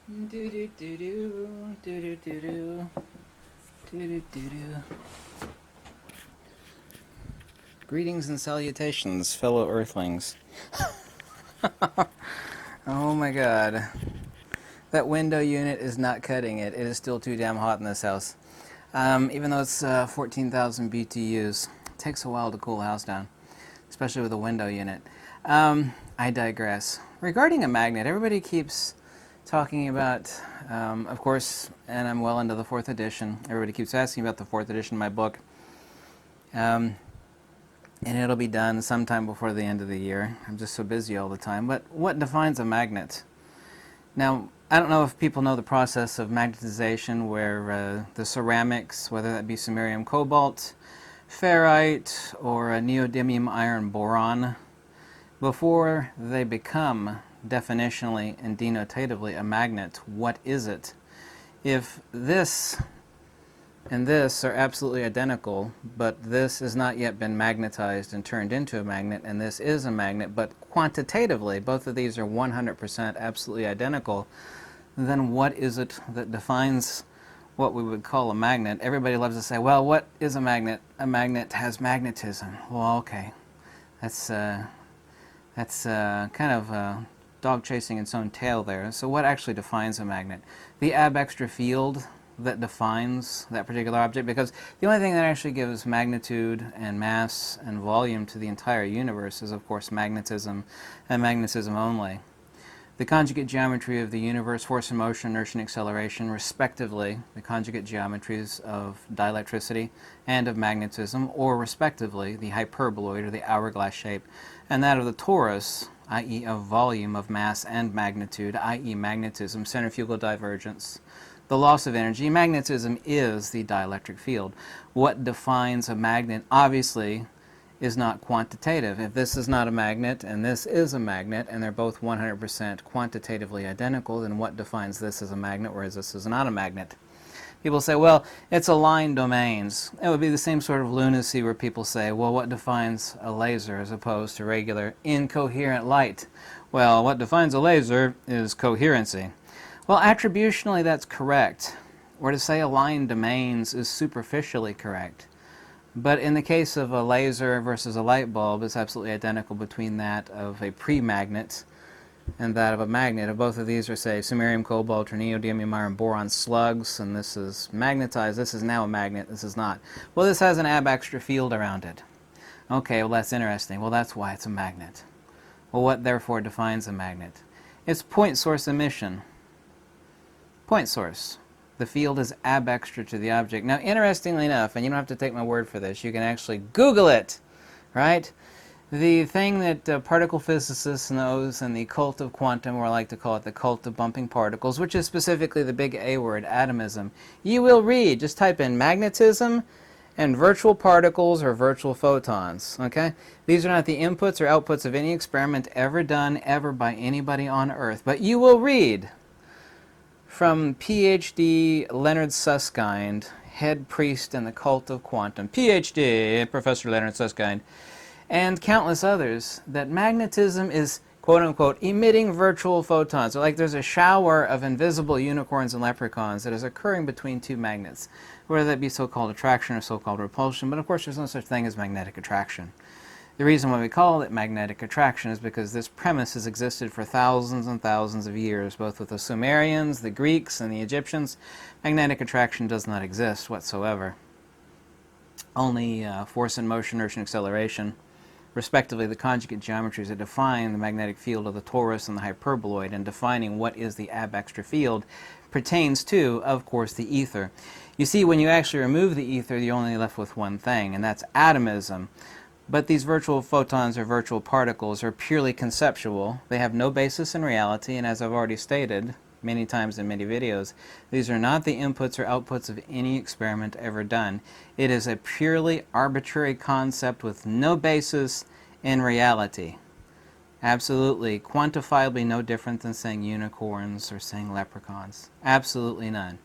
Do do do do do do do do do do do. Greetings and salutations, fellow Earthlings. Oh my God, that window unit is not cutting it. It is still too damn hot in this house. Even though it's 14,000 BTUs, it takes a while to cool the house down, especially with a window unit. I digress. Regarding a magnet, everybody keeps talking about, of course, and I'm well into the 4th edition. Everybody keeps asking about the 4th edition of my book. And it'll be done sometime before the end of the year. I'm just so busy all the time. But what defines a magnet? Now, I don't know if people know the process of magnetization where the ceramics, whether that be samarium cobalt, ferrite, or a neodymium iron boron, before they become definitionally and denotatively a magnet, what is it? If this and this are absolutely identical, but this has not yet been magnetized and turned into a magnet, and this is a magnet, but quantitatively both of these are 100% absolutely identical, then what is it that defines what we would call a magnet? Everybody loves to say, well, what is a magnet? A magnet has magnetism. Well, okay. That's kind of dog chasing its own tail there. So what actually defines a magnet? The ab-extra field that defines that particular object, because the only thing that actually gives magnitude and mass and volume to the entire universe is, of course, magnetism, and magnetism only. The conjugate geometry of the universe, force and motion, inertia and acceleration, respectively, the conjugate geometries of dielectricity and of magnetism, or respectively, the hyperboloid or the hourglass shape, and that of the torus, i.e. of volume, of mass and magnitude, i.e. magnetism, centrifugal divergence, the loss of energy. Magnetism is the dielectric field. What defines a magnet, obviously, is not quantitative. If this is not a magnet and this is a magnet, and they're both 100% quantitatively identical, then what defines this as a magnet, whereas this is not a magnet? People say, well, it's aligned domains. It would be the same sort of lunacy where people say, well, what defines a laser as opposed to regular incoherent light? Well, what defines a laser is coherency. Well, attributionally, that's correct. Or to say aligned domains is superficially correct. But in the case of a laser versus a light bulb, it's absolutely identical between that of a pre-magnet and that of a magnet. If both of these are, say, samarium cobalt or neodymium iron boron slugs, and this is magnetized, this is now a magnet, this is not. Well, this has an ab-extra field around it. Okay, well, that's interesting. Well, that's why it's a magnet. Well, what therefore defines a magnet? It's point source emission. Point source. The field is ab-extra to the object. Now, interestingly enough, and you don't have to take my word for this, you can actually Google it, right? The thing that particle physicists knows in the cult of quantum, or I like to call it the cult of bumping particles, which is specifically the big A word, atomism, you will read, just type in magnetism and virtual particles or virtual photons, okay? These are not the inputs or outputs of any experiment ever done, ever by anybody on Earth, but you will read from PhD Leonard Susskind, head priest in the cult of quantum, PhD, Professor Leonard Susskind, and countless others, that magnetism is, quote-unquote, emitting virtual photons. So like there's a shower of invisible unicorns and leprechauns that is occurring between two magnets, whether that be so-called attraction or so-called repulsion, but of course there's no such thing as magnetic attraction. The reason why we call it magnetic attraction is because this premise has existed for thousands and thousands of years, both with the Sumerians, the Greeks, and the Egyptians. Magnetic attraction does not exist whatsoever. Only force and motion, inertia and acceleration, respectively the conjugate geometries that define the magnetic field of the torus and the hyperboloid, and defining what is the ab-extra field pertains to, of course, the ether. You see, when you actually remove the ether, you're only left with one thing, and that's atomism. But these virtual photons or virtual particles are purely conceptual. They have no basis in reality, and as I've already stated many times in many videos, these are not the inputs or outputs of any experiment ever done. It is a purely arbitrary concept with no basis in reality. Absolutely, quantifiably no different than saying unicorns or saying leprechauns. Absolutely none.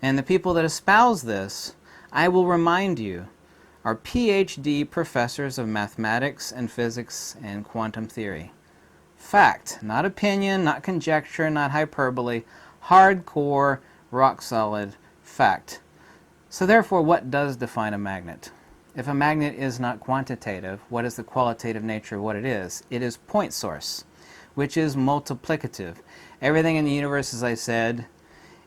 And the people that espouse this, I will remind you, are PhD professors of mathematics and physics and quantum theory. Fact, not opinion, not conjecture, not hyperbole, Hardcore, rock-solid fact. So therefore, what does define a magnet? If a magnet is not quantitative, what is the qualitative nature of what it is? It is point source, which is multiplicative. Everything in the universe, as I said,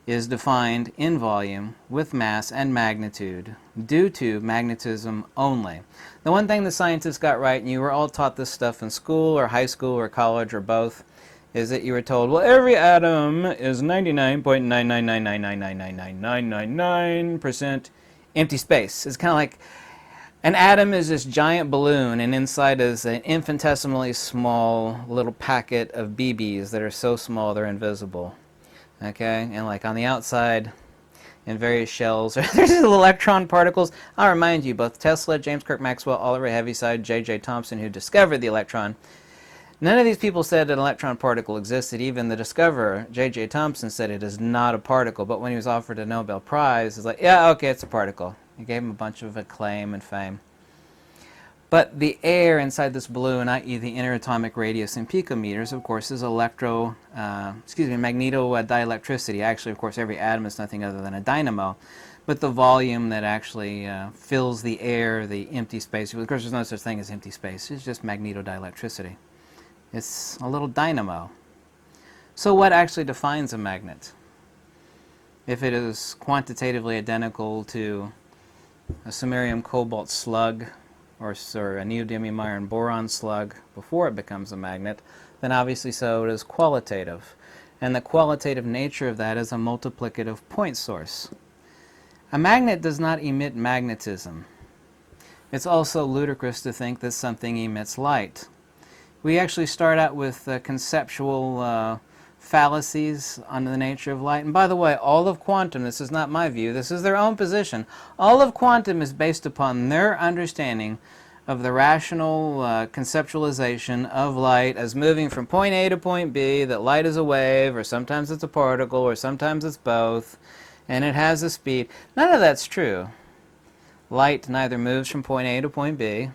is defined in volume with mass and magnitude due to magnetism only. The one thing the scientists got right, and you were all taught this stuff in school or high school or college or both, is that you were told, well, every atom is 99.999999999% empty space. It's kind of like an atom is this giant balloon, and inside is an infinitesimally small little packet of BBs that are so small they're invisible. Okay, and like on the outside, in various shells, there's little electron particles. I'll remind you, both Tesla, James Clerk Maxwell, Oliver Heaviside, J.J. Thomson, who discovered the electron, none of these people said an electron particle existed. Even the discoverer, J.J. Thomson, said it is not a particle. But when he was offered a Nobel Prize, he's like, yeah, okay, it's a particle. He gave him a bunch of acclaim and fame. But the air inside this balloon, i.e. the interatomic radius in picometers, of course, is magnetodielectricity. Actually, of course, every atom is nothing other than a dynamo. But the volume that actually fills the air, the empty space, of course, there's no such thing as empty space. It's just magnetodielectricity. It's a little dynamo. So what actually defines a magnet? If it is quantitatively identical to a samarium cobalt slug, or a neodymium iron boron slug before it becomes a magnet, then obviously so it is qualitative. And the qualitative nature of that is a multiplicative point source. A magnet does not emit magnetism. It's also ludicrous to think that something emits light. We actually start out with conceptual fallacies on the nature of light. And by the way, all of quantum, this is not my view, this is their own position, all of quantum is based upon their understanding of the rational conceptualization of light as moving from point A to point B, that light is a wave, or sometimes it's a particle, or sometimes it's both, and it has a speed. None of that's true. Light neither moves from point A to point B.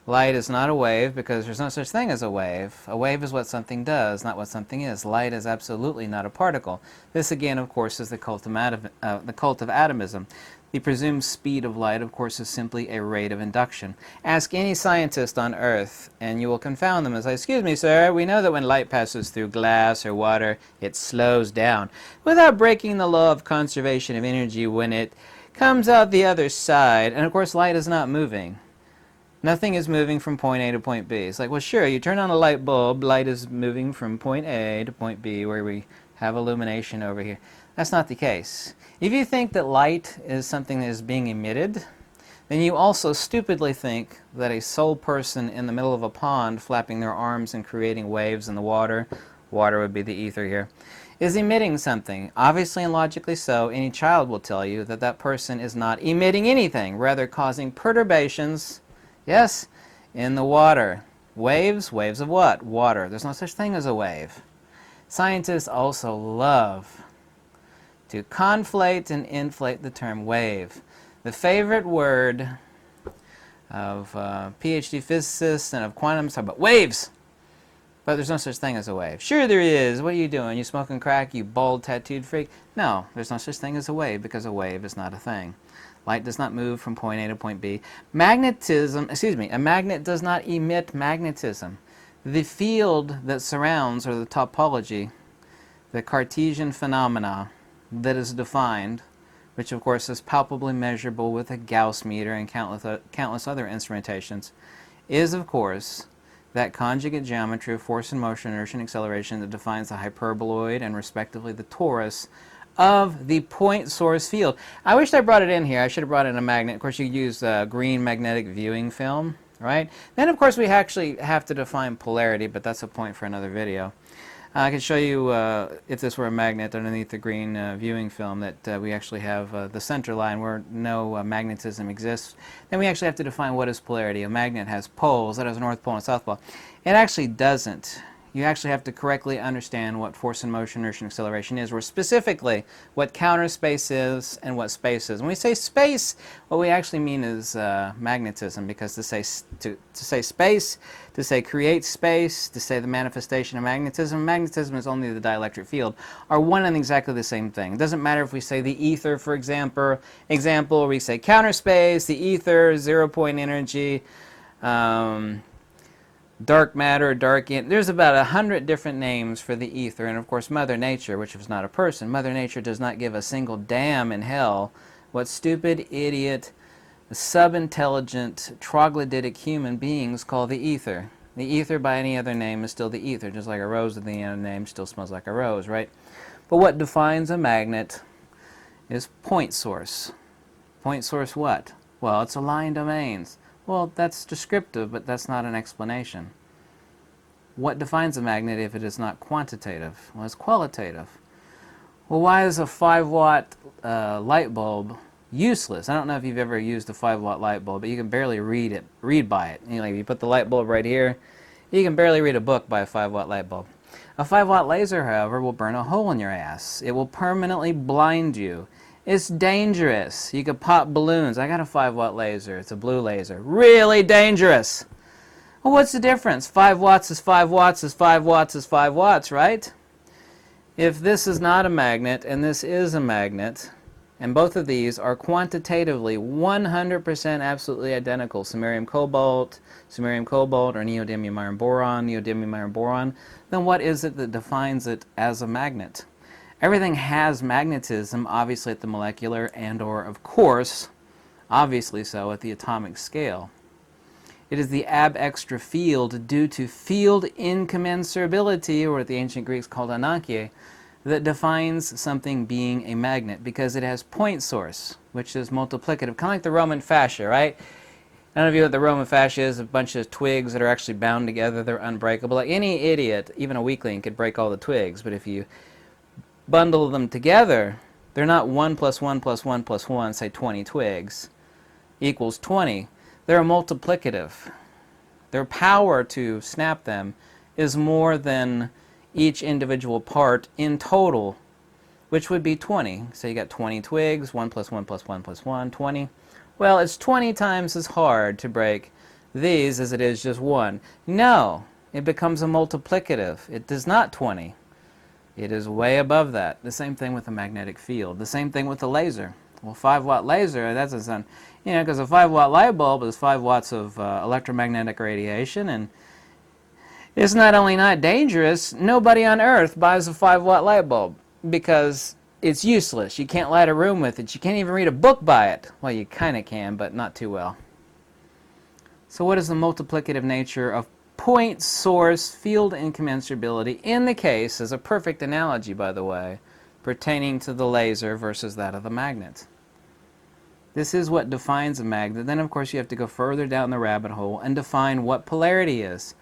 Light is not a wave because there's no such thing as a wave. A wave is what something does, not what something is. Light is absolutely not a particle. This again, of course, is the cult of atomism. The presumed speed of light, of course, is simply a rate of induction. Ask any scientist on Earth, and you will confound them and say, excuse me, sir, we know that when light passes through glass or water, it slows down, without breaking the law of conservation of energy when it comes out the other side. And of course, light is not moving. Nothing is moving from point A to point B. It's like, well, sure, you turn on a light bulb, light is moving from point A to point B, where we have illumination over here. That's not the case. If you think that light is something that is being emitted, then you also stupidly think that a sole person in the middle of a pond flapping their arms and creating waves in the water would be the ether here, is emitting something. Obviously and logically so, any child will tell you that that person is not emitting anything, rather causing perturbations, yes, in the water. Waves? Waves of what? Water. There's no such thing as a wave. Scientists also love to conflate and inflate the term wave. The favorite word of PhD physicists and of quantum talk about waves. But there's no such thing as a wave. Sure there is. What are you doing? You smoking crack, you bald tattooed freak? No, there's no such thing as a wave because a wave is not a thing. Light does not move from point A to point B. A magnet does not emit magnetism. The field that surrounds, or the topology, the Cartesian phenomena that is defined, which of course is palpably measurable with a Gauss meter and countless other instrumentations, is of course that conjugate geometry of force and motion, inertia and acceleration that defines the hyperboloid and respectively the torus of the point source field. I wish I brought it in here. I should have brought in a magnet. Of course, you use green magnetic viewing film, right? Then, of course, we actually have to define polarity, but that's a point for another video. I can show you, if this were a magnet underneath the green viewing film, that we actually have the center line where no magnetism exists. Then we actually have to define what is polarity. A magnet has poles, that has a north pole and a south pole. It actually doesn't. You actually have to correctly understand what force and motion, inertia, and acceleration is, or specifically what counter space is and what space is. When we say space, what we actually mean is magnetism, because to say space, to say create space, to say the manifestation of magnetism, magnetism is only the dielectric field, are one and exactly the same thing. It doesn't matter if we say the ether, for example, or we say counter space, the ether, 0-point energy, dark matter, there's about 100 different names for the ether, and of course Mother Nature, which is not a person. Mother Nature does not give a single damn in hell what stupid, idiot, sub-intelligent, troglodytic human beings call the ether. The ether by any other name is still the ether, just like a rose with any other name still smells like a rose, right? But what defines a magnet is point source. Point source what? Well, it's aligned domains. Well, that's descriptive, but that's not an explanation. What defines a magnet if it is not quantitative? Well, it's qualitative. Well, why is a 5-watt light bulb useless? I don't know if you've ever used a 5-watt light bulb, but you can barely read by it. You know, like if you put the light bulb right here, you can barely read a book by a 5-watt light bulb. A 5-watt laser, however, will burn a hole in your ass. It will permanently blind you. It's dangerous. You could pop balloons. I got a 5-watt laser. It's a blue laser. Really dangerous. Well, what's the difference? 5 watts is 5 watts is 5 watts is 5 watts, right? If this is not a magnet and this is a magnet, and both of these are quantitatively 100% absolutely identical, samarium cobalt, or neodymium iron boron, then what is it that defines it as a magnet? Everything has magnetism, obviously at the molecular and or, of course, obviously so, at the atomic scale. It is the ab extra field due to field incommensurability, or what the ancient Greeks called ananke, that defines something being a magnet, because it has point source, which is multiplicative, kind of like the Roman fascia, right? I don't know if you know what the Roman fascia is, a bunch of twigs that are actually bound together, they're unbreakable. Like any idiot, even a weakling, could break all the twigs, but if you bundle them together, they're not 1 plus 1 plus 1 plus 1, say 20 twigs, equals 20. They're multiplicative. Their power to snap them is more than each individual part in total, which would be 20. So you got 20 twigs, 1 plus 1 plus 1 plus 1, 20. Well, it's 20 times as hard to break these as it is just one. No, it becomes a multiplicative. It does not 20. It is way above that. The same thing with the magnetic field. The same thing with the laser. Well, 5-watt laser, that's a sun, you know, because a 5-watt light bulb is 5 watts of electromagnetic radiation, and it's not only not dangerous, nobody on Earth buys a 5-watt light bulb because it's useless. You can't light a room with it. You can't even read a book by it. Well, you kind of can, but not too well. So what is the multiplicative nature of point source field incommensurability in the case, as a perfect analogy, by the way, pertaining to the laser versus that of the magnet? This is what defines a magnet. Then, of course, you have to go further down the rabbit hole and define what polarity is.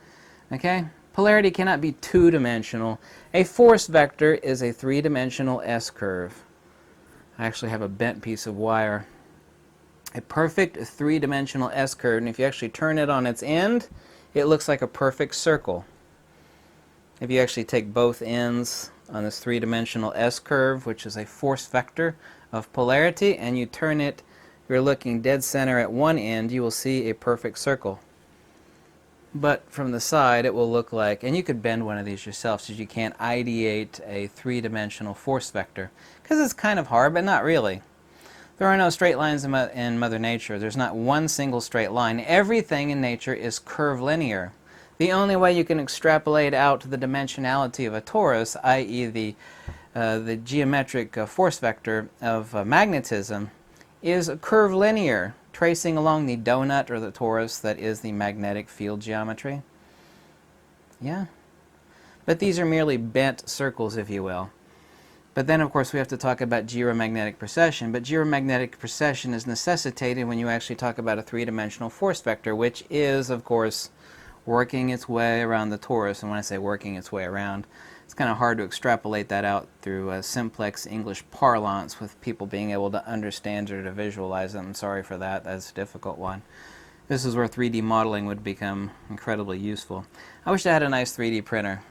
Okay? Polarity cannot be two-dimensional. A force vector is a three-dimensional S-curve. I actually have a bent piece of wire. A perfect three-dimensional S-curve, and if you actually turn it on its end, it looks like a perfect circle. If you actually take both ends on this three-dimensional S-curve, which is a force vector of polarity, and you turn it, you're looking dead center at one end, you will see a perfect circle. But from the side, it will look like, and you could bend one of these yourself so you can't ideate a three-dimensional force vector, because it's kind of hard, but not really. There are no straight lines in Mother Nature. There's not one single straight line. Everything in nature is curvilinear. The only way you can extrapolate out the dimensionality of a torus, i.e. the geometric force vector of magnetism, is curvilinear, tracing along the donut or the torus that is the magnetic field geometry. Yeah. But these are merely bent circles, if you will. But then, of course, we have to talk about gyromagnetic precession. But gyromagnetic precession is necessitated when you actually talk about a three-dimensional force vector, which is, of course, working its way around the torus. And when I say working its way around, it's kind of hard to extrapolate that out through simplex English parlance with people being able to understand or to visualize it. I'm sorry for that. That's a difficult one. This is where 3D modeling would become incredibly useful. I wish I had a nice 3D printer.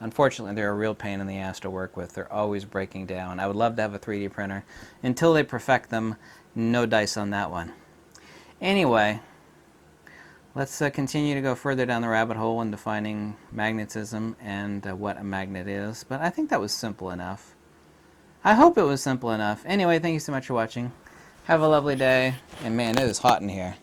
Unfortunately, they're a real pain in the ass to work with. They're always breaking down. I would love to have a 3D printer. Until they perfect them, no dice on that one. Anyway, let's continue to go further down the rabbit hole in defining magnetism and what a magnet is. But I think that was simple enough. I hope it was simple enough. Anyway, thank you so much for watching. Have a lovely day. And man, it is hot in here.